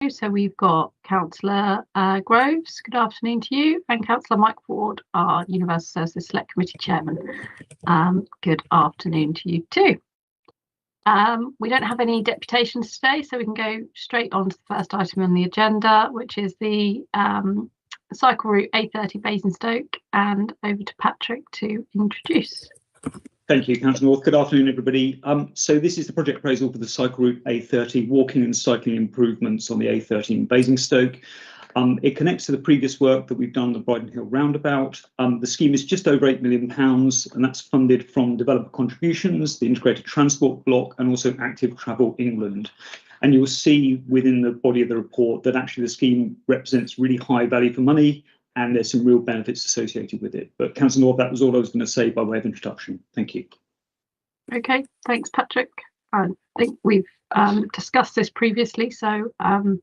So we've got Councillor Groves, good afternoon to you, and Councillor Mike Ward, our Universal Services Select Committee Chairman. Good afternoon to you too. We don't have any deputations today, so we can go straight on to the first item on the agenda, which is the cycle route A30 Basingstoke, and over to Patrick to introduce. Thank you, Councillor North. Good afternoon, everybody. So this is the project proposal for the cycle route A30, walking and cycling improvements on the A30 in Basingstoke. It connects to the previous work that we've done on the Bridon Hill roundabout. The scheme is just over £8 million, and that's funded from developer contributions, the Integrated Transport Block, and also Active Travel England. And you'll see within the body of the report that actually the scheme represents really high value for money, and there's some real benefits associated with it. But Councillor North, that was all I was going to say by way of introduction. Thank you. Okay, thanks, Patrick. I think we've discussed this previously, so I'm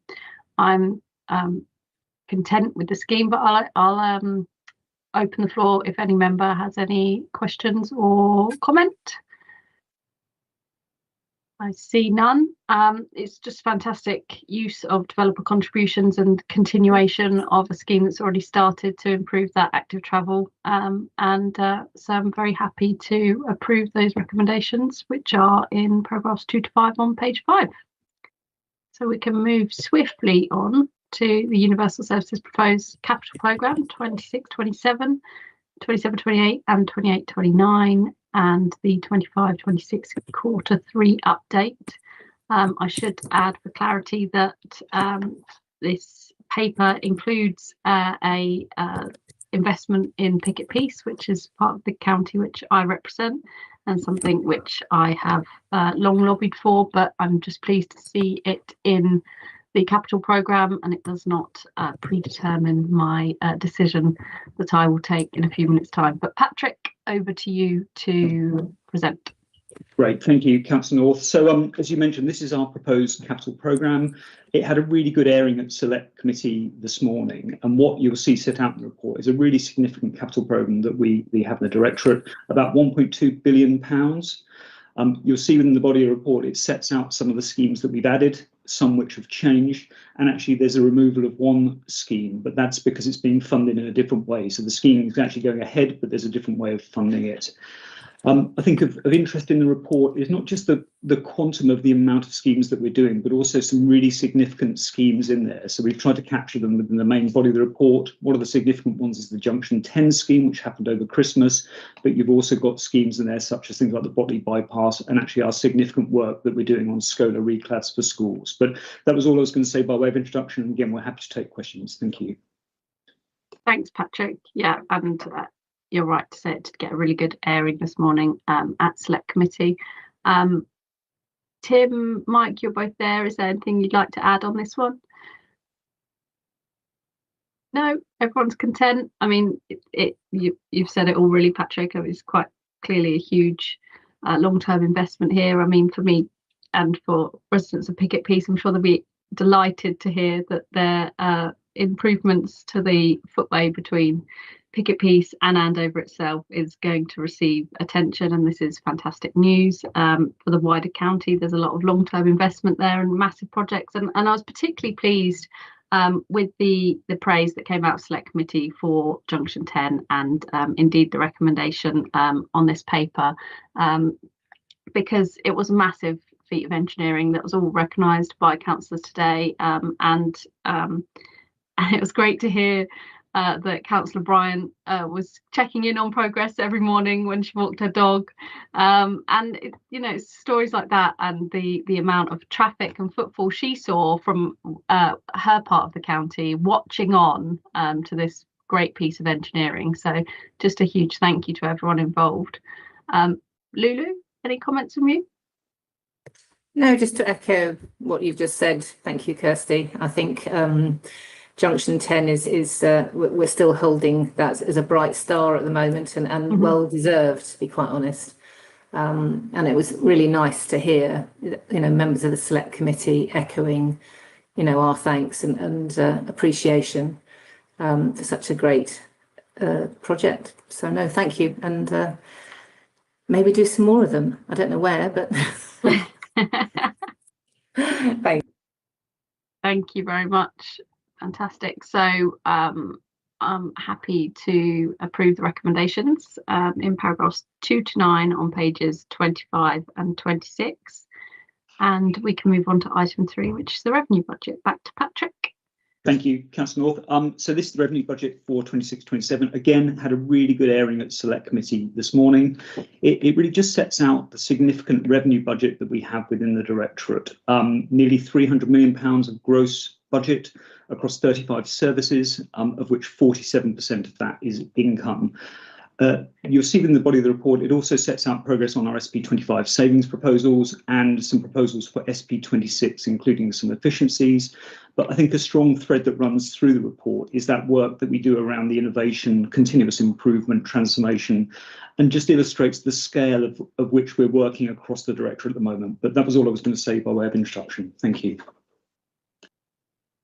content with the scheme, but I'll open the floor if any member has any questions or comment. I see none. It's just fantastic use of developer contributions and continuation of a scheme that's already started to improve that active travel. So I'm very happy to approve those recommendations, which are in paragraphs 2 to 5 on page 5. So we can move swiftly on to the Universal Services proposed capital programme 26-27, 27-28 and 28-29, and the 25-26 Q3 update. I should add for clarity that this paper includes a investment in Picket Peace, which is part of the county which I represent, and something which I have long lobbied for, but I'm just pleased to see it in the capital programme, and it does not predetermine my decision that I will take in a few minutes' time. But Patrick, over to you to present. Great, thank you, Councillor North. So as you mentioned, this is our proposed capital programme. It had a really good airing at Select Committee this morning, and what you'll see set out in the report is a really significant capital programme that we have in the Directorate, about £1.2 billion. You'll see within the body of the report, it sets out some of the schemes that we've added, some which have changed, and actually there's a removal of one scheme, but that's because it's being funded in a different way. So the scheme is actually going ahead, but there's a different way of funding it. I think of interest in the report is not just the quantum of the amount of schemes that we're doing, but also some really significant schemes in there. So we've tried to capture them within the main body of the report. One of the significant ones is the Junction 10 scheme, which happened over Christmas, but you've also got schemes in there such as things like the Botley Bypass and actually our significant work that we're doing on Scola reclads for schools. But that was all I was going to say by way of introduction. Again, we're happy to take questions. Thank you. Thanks, Patrick. Yeah, and you're right to say it did get a really good airing this morning at Select Committee. Tim, Mike, you're both there. Is there anything you'd like to add on this one? No, everyone's content. I mean, you've said it all really, Patrick. It's quite clearly a huge long-term investment here. I mean, for me and for residents of Picket Peace, I'm sure they'll be delighted to hear that there are improvements to the footway between Picket Peace and Andover itself is going to receive attention, and this is fantastic news for the wider county. There's a lot of long-term investment there and massive projects, and I was particularly pleased with the praise that came out of Select Committee for Junction 10 and indeed the recommendation on this paper, because it was a massive feat of engineering that was all recognised by councillors today, and it was great to hear that Councillor Bryant was checking in on progress every morning when she walked her dog, and it's stories like that and the amount of traffic and footfall she saw from her part of the county watching on to this great piece of engineering. So just a huge thank you to everyone involved. Lulu, any comments from you? No, just to echo what you've just said. Thank you, Kirsty. I think Junction 10 is we're still holding that as a bright star at the moment, and well deserved, to be quite honest. And it was really nice to hear, members of the Select Committee echoing, our thanks and appreciation for such a great project. So no, thank you, and maybe do some more of them. I don't know where, but thanks. Thank you very much. Fantastic. So I'm happy to approve the recommendations in paragraphs 2 to 9 on pages 25 and 26. And we can move on to item 3, which is the revenue budget. Back to Patrick. Thank you, Councillor North. So this is the revenue budget for 26-27. Again, had a really good airing at Select Committee this morning. It really just sets out the significant revenue budget that we have within the Directorate. Nearly £300 million of gross budget across 35 services, of which 47% of that is income. You'll see in the body of the report, it also sets out progress on our SP25 savings proposals and some proposals for SP26, including some efficiencies. But I think a strong thread that runs through the report is that work that we do around the innovation, continuous improvement, transformation, and just illustrates the scale of which we're working across the Directorate at the moment. But that was all I was going to say by way of introduction. Thank you.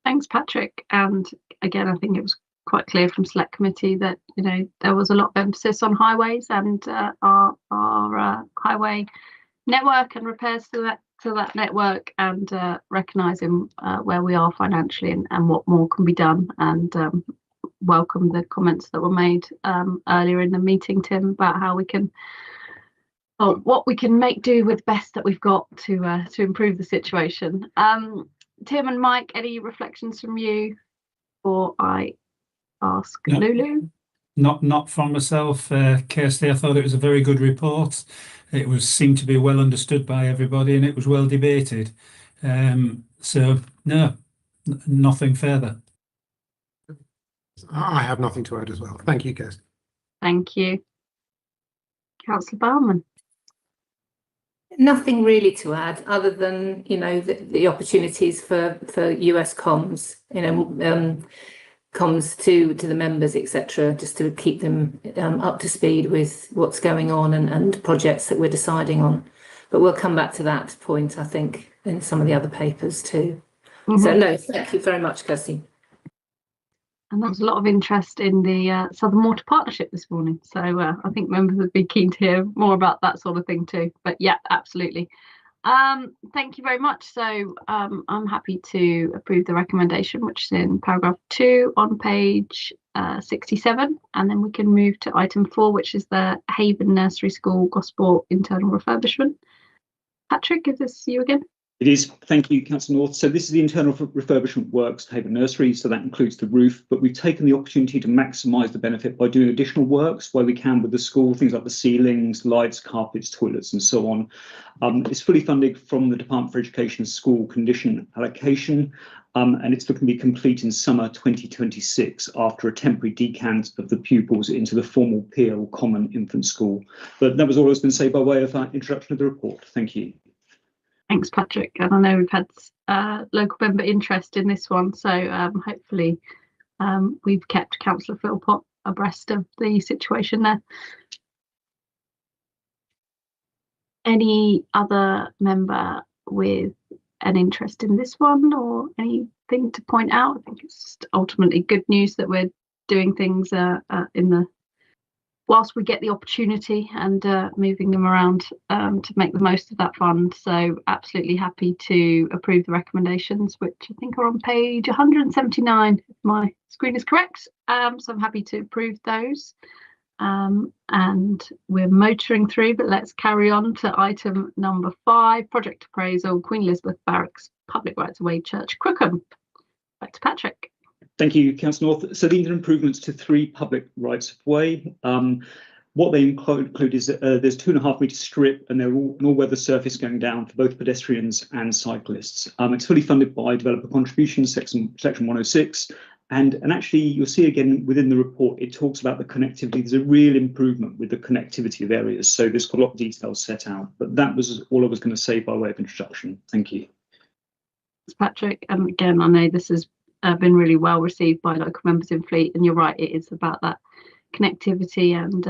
Thanks, Patrick. And again, I think it was quite clear from Select Committee that there was a lot of emphasis on highways and our highway network and repairs to that network, and recognising where we are financially and what more can be done. And welcome the comments that were made earlier in the meeting, Tim, about how we can, what we can make do with best that we've got to improve the situation. Tim and Mike, any reflections from you before I ask Lulu? Not from myself, Kirsty. I thought it was a very good report. It seemed to be well understood by everybody, and it was well debated. So no, nothing further. I have nothing to add as well. Thank you, Kirsty. Thank you, Councillor Bowman. Nothing really to add, other than the opportunities for US comms, comms to the members, etc., just to keep them up to speed with what's going on and projects that we're deciding on. But we'll come back to that point, I think, in some of the other papers too. So no, thank you very much, Kirsty. And there was a lot of interest in the Southern Water Partnership this morning. So I think members would be keen to hear more about that sort of thing too. But yeah, absolutely. Thank you very much. So I'm happy to approve the recommendation, which is in paragraph 2 on page 67. And then we can move to item 4, which is the Haven Nursery School Gosport internal refurbishment. Patrick, is this you again? It is. Thank you, Councillor North. So this is the internal refurbishment works at Haven Nursery, so that includes the roof, but we've taken the opportunity to maximise the benefit by doing additional works where we can with the school, things like the ceilings, lights, carpets, toilets and so on. It's fully funded from the Department for Education school condition allocation, and it's looking to be complete in summer 2026 after a temporary decant of the pupils into the formal PL Common Infant School. But that was all I was going to say by way of introduction of the report. Thank you. Thanks, Patrick. And I know we've had local member interest in this one, so hopefully we've kept Councillor Philpott abreast of the situation there. Any other member with an interest in this one or anything to point out? I think it's just ultimately good news that we're doing things whilst we get the opportunity and moving them around to make the most of that fund. So absolutely happy to approve the recommendations, which I think are on page 179, if my screen is correct. So I'm happy to approve those. And we're motoring through, but let's carry on to item number 5, project appraisal, Queen Elizabeth Barracks, public rights of way church, Crookham. Back to Patrick. Thank you, Councillor North. So these are improvements to 3 public rights of way. What they include is there's 2.5 metre strip and they're all an all-weather surface going down for both pedestrians and cyclists. It's fully funded by developer contributions, section 106. And actually, you'll see again within the report, it talks about the connectivity. There's a real improvement with the connectivity of areas. So there's got a lot of details set out. But that was all I was going to say by way of introduction. Thank you. Thanks, Patrick. And again, I know this has been really well received by local members in Fleet, and you're right, it is about that connectivity and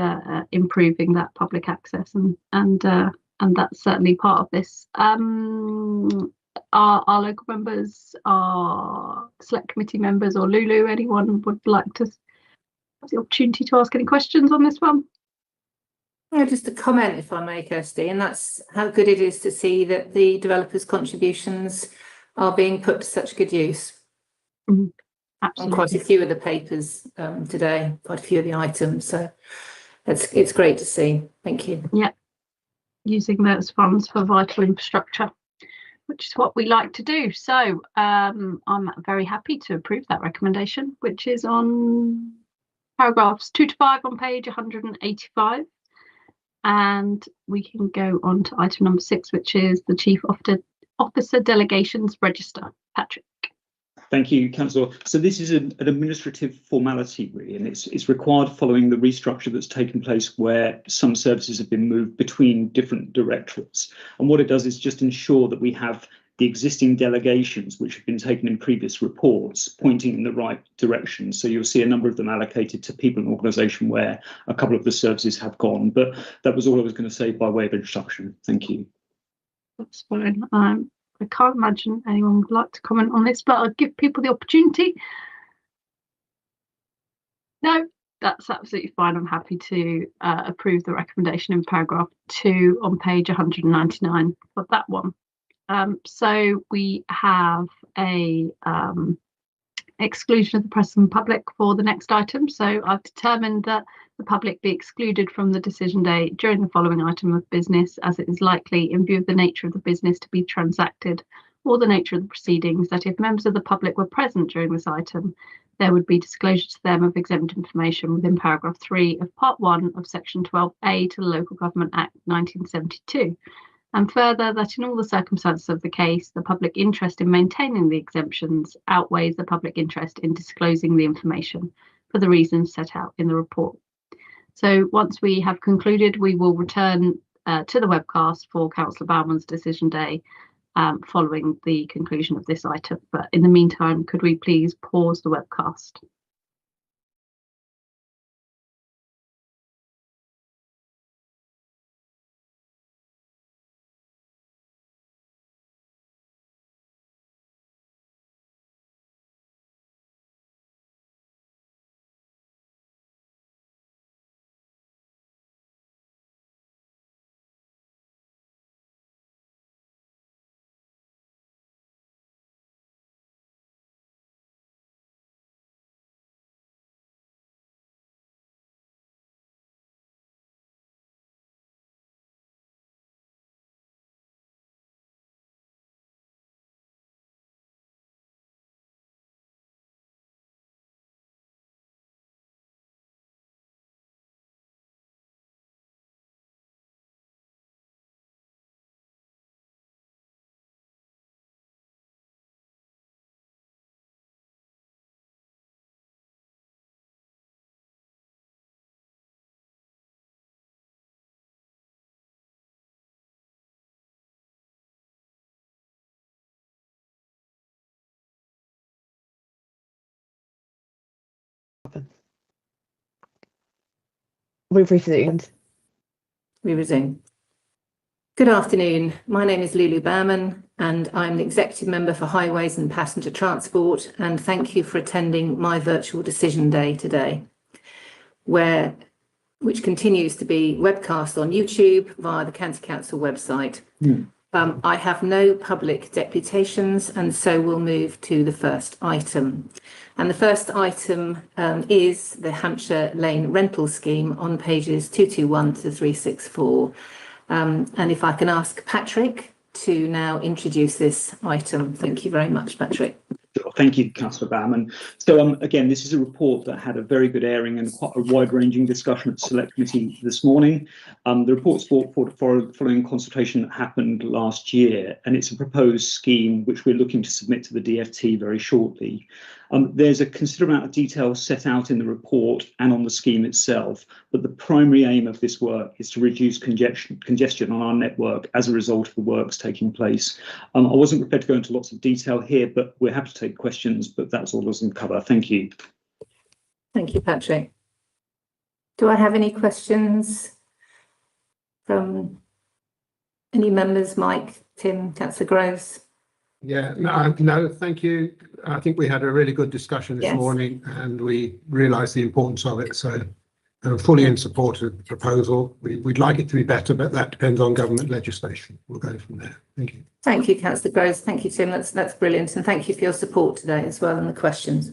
improving that public access, and that's certainly part of this. Our local members, our Select Committee members, or Lulu, anyone would like to have the opportunity to ask any questions on this one? Just a comment, if I may, Kirsty, and that's how good it is to see that the developers' contributions are being put to such good use on Absolutely. quite a few of the papers today, quite a few of the items. So it's great to see. Thank you. Yeah, using those funds for vital infrastructure, which is what we like to do. So I'm very happy to approve that recommendation, which is on paragraphs 2 to 5 on page 185. And we can go on to item number 6, which is the Chief Officer Delegations Register. Patrick. Thank you, Councillor. So this is an administrative formality, really, and it's required following the restructure that's taken place where some services have been moved between different directorates. And what it does is just ensure that we have the existing delegations, which have been taken in previous reports, pointing in the right direction. So you'll see a number of them allocated to people and organisation where a couple of the services have gone. But that was all I was going to say by way of introduction. Thank you. That's fine. I can't imagine anyone would like to comment on this, but I'll give people the opportunity. No, that's absolutely fine. I'm happy to approve the recommendation in paragraph 2 on page 199 for that one. So we have a exclusion of the press and public for the next item. So I've determined that the public be excluded from the decision day during the following item of business, as it is likely, in view of the nature of the business to be transacted or the nature of the proceedings, that if members of the public were present during this item, there would be disclosure to them of exempt information within paragraph 3 of part 1 of section 12A to the Local Government Act 1972. And further, that in all the circumstances of the case, the public interest in maintaining the exemptions outweighs the public interest in disclosing the information for the reasons set out in the report. So once we have concluded, we will return to the webcast for Councillor Bauman's decision day following the conclusion of this item. But in the meantime, could we please pause the webcast? We've resumed. We resume. Good afternoon. My name is Lulu Bauman and I'm the Executive Member for Highways and Passenger Transport, and thank you for attending my virtual decision day today, which continues to be webcast on YouTube via the County Council website. I have no public deputations, and so we'll move to the first item. And the first item is the Hampshire Lane Rental Scheme on pages 221 to 364. And if I can ask Patrick to now introduce this item. Thank you very much, Patrick. Sure. Thank you, Councillor Bauman. So again, this is a report that had a very good airing and quite a wide-ranging discussion at Select Committee this morning. The report's following consultation that happened last year, and it's a proposed scheme which we're looking to submit to the DfT very shortly. There's a considerable amount of detail set out in the report and on the scheme itself, but the primary aim of this work is to reduce congestion on our network as a result of the works taking place. I wasn't prepared to go into lots of detail here, but we're happy to take questions, but that's all I was going to cover. Thank you. Thank you, Patrick. Do I have any questions from any members? Mike, Tim, Councillor Groves? Yeah, no, thank you. I think we had a really good discussion this morning and we realised the importance of it. So fully in support of the proposal. We'd like it to be better, but that depends on government legislation. We'll go from there. Thank you. Thank you, Councillor Groves. Thank you, Tim. That's brilliant. And thank you for your support today as well and the questions.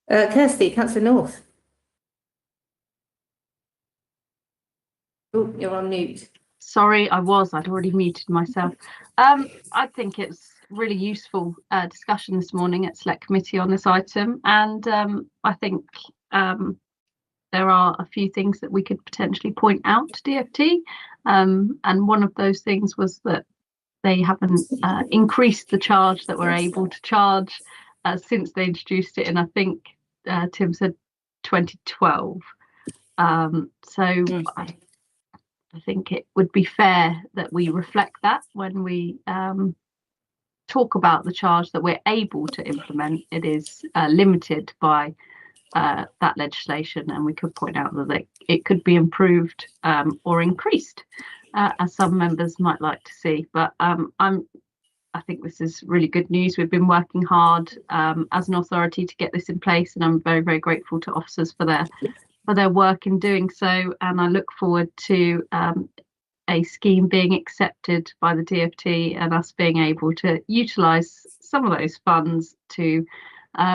Kirsty, Councillor North. Oh, you're on mute. Sorry, I'd already muted myself. I think it's really useful discussion this morning at Select Committee on this item, and I think there are a few things that we could potentially point out to DfT, and one of those things was that they haven't increased the charge that we're able to charge since they introduced it in, I think Tim said 2012. I think it would be fair that we reflect that when we talk about the charge that we're able to implement. It is limited by that legislation, and we could point out that it could be improved or increased, as some members might like to see. But I think this is really good news. We've been working hard as an authority to get this in place, and I'm very, very grateful to officers for their work in doing so. And I look forward to a scheme being accepted by the DfT and us being able to utilise some of those funds to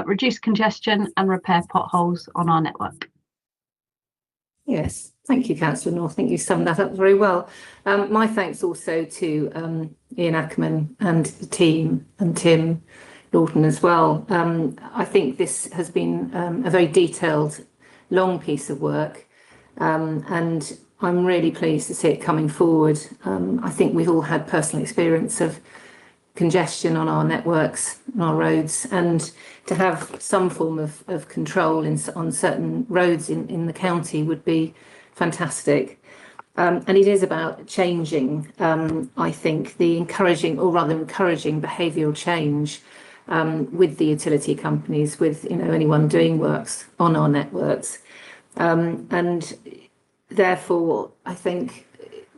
reduce congestion and repair potholes on our network. Yes, thank you, Councillor North. I think you summed that up very well. My thanks also to Ian Ackerman and the team, and Tim Lawton as well. I think this has been a very detailed, long piece of work, and I'm really pleased to see it coming forward. I think we've all had personal experience of congestion on our networks, on our roads, and to have some form of control on certain roads in the county would be fantastic. And it is about changing, I think, encouraging behavioural change with the utility companies, with anyone doing works on our networks. And therefore, I think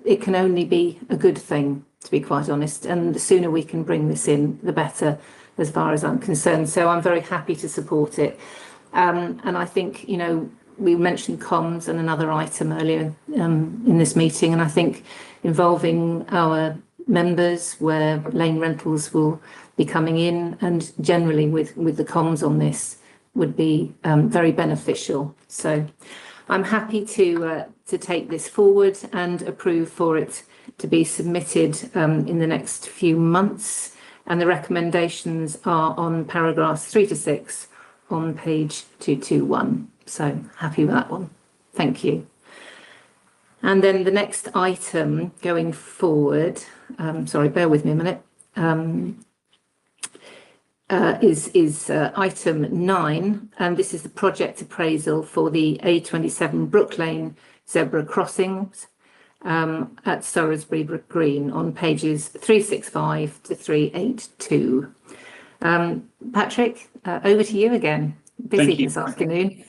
it can only be a good thing, to be quite honest, and the sooner we can bring this in, the better, as far as I'm concerned. So I'm very happy to support it. And I think, we mentioned comms and another item earlier in this meeting, and I think involving our members where lane rentals will be coming in, and generally with the comms on this would be very beneficial. So I'm happy to take this forward and approve for it to be submitted in the next few months. And the recommendations are on paragraphs 3 to 6 on page 221. So happy with that one. Thank you. And then the next item going forward, sorry, bear with me a minute, is item 9, and this is the project appraisal for the A27 Brook Lane zebra crossings at Surresbury Green on pages 365 to 382. Patrick, over to you again. Busy this afternoon.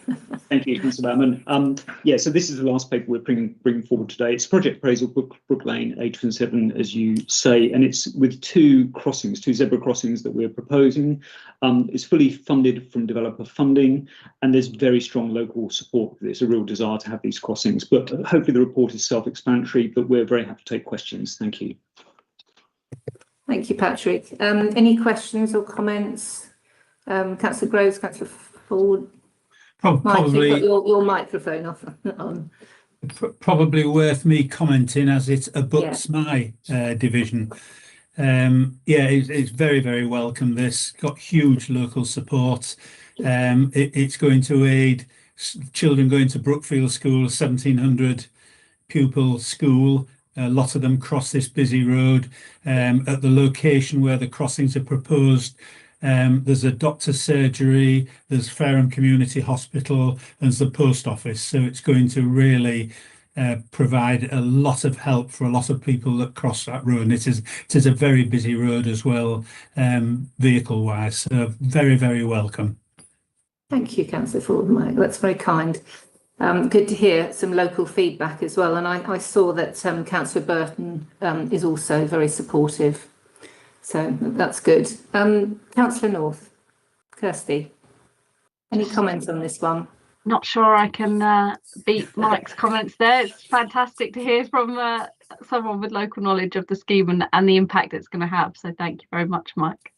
Thank you, Councillor Batman. So this is the last paper we're bringing forward today. It's project appraisal Brook Lane A27, as you say, and it's with two zebra crossings that we're proposing. It's fully funded from developer funding, and there's very strong local support for this, a real desire to have these crossings. But hopefully the report is self-explanatory, but we're very happy to take questions. Thank you. Thank you, Patrick. Any questions or comments? Councillor Groves, Councillor Ford. Probably Mike, you've got your microphone off. On. Probably worth me commenting, as it abuts my division. It's very, very welcome. This got huge local support. It's going to aid children going to Brookfield School, 1,700 pupil school. A lot of them cross this busy road at the location where the crossings are proposed. There's a doctor's surgery, there's Fareham Community Hospital, and there's the post office. So it's going to really provide a lot of help for a lot of people that cross that road. And it is a very busy road as well, vehicle-wise. So very, very welcome. Thank you, Councillor Ford, Mike. That's very kind. Good to hear some local feedback as well. And I saw that Councillor Burton is also very supportive. So that's good. Councillor North, Kirsty, any comments on this one? not sure I can beat Mike's comments there. It's fantastic to hear from someone with local knowledge of the scheme and the impact it's going to have. So thank you very much, Mike.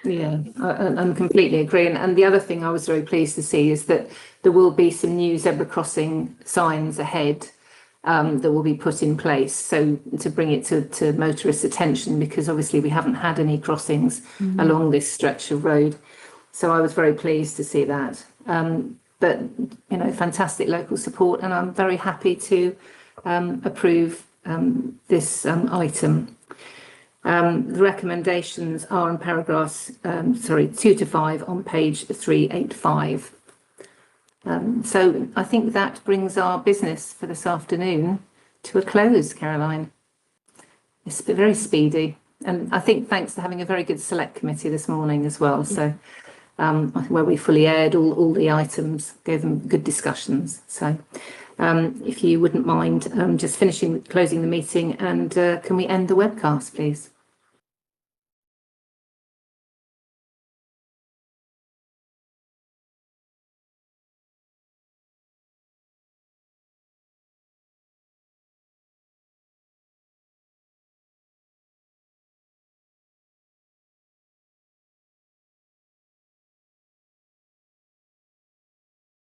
Yeah, I completely agree. And the other thing I was very pleased to see is that there will be some new zebra crossing signs ahead that will be put in place. So to bring it to motorists' attention, because obviously we haven't had any crossings along this stretch of road. So I was very pleased to see that. But, you know, fantastic local support, and I'm very happy to approve this item. The recommendations are in paragraphs 2 to 5 on page 385. So I think that brings our business for this afternoon to a close, Caroline. It's been very speedy, and I think thanks to having a very good select committee this morning as well. So where we fully aired all the items, gave them good discussions. So if you wouldn't mind just closing the meeting, and can we end the webcast, please?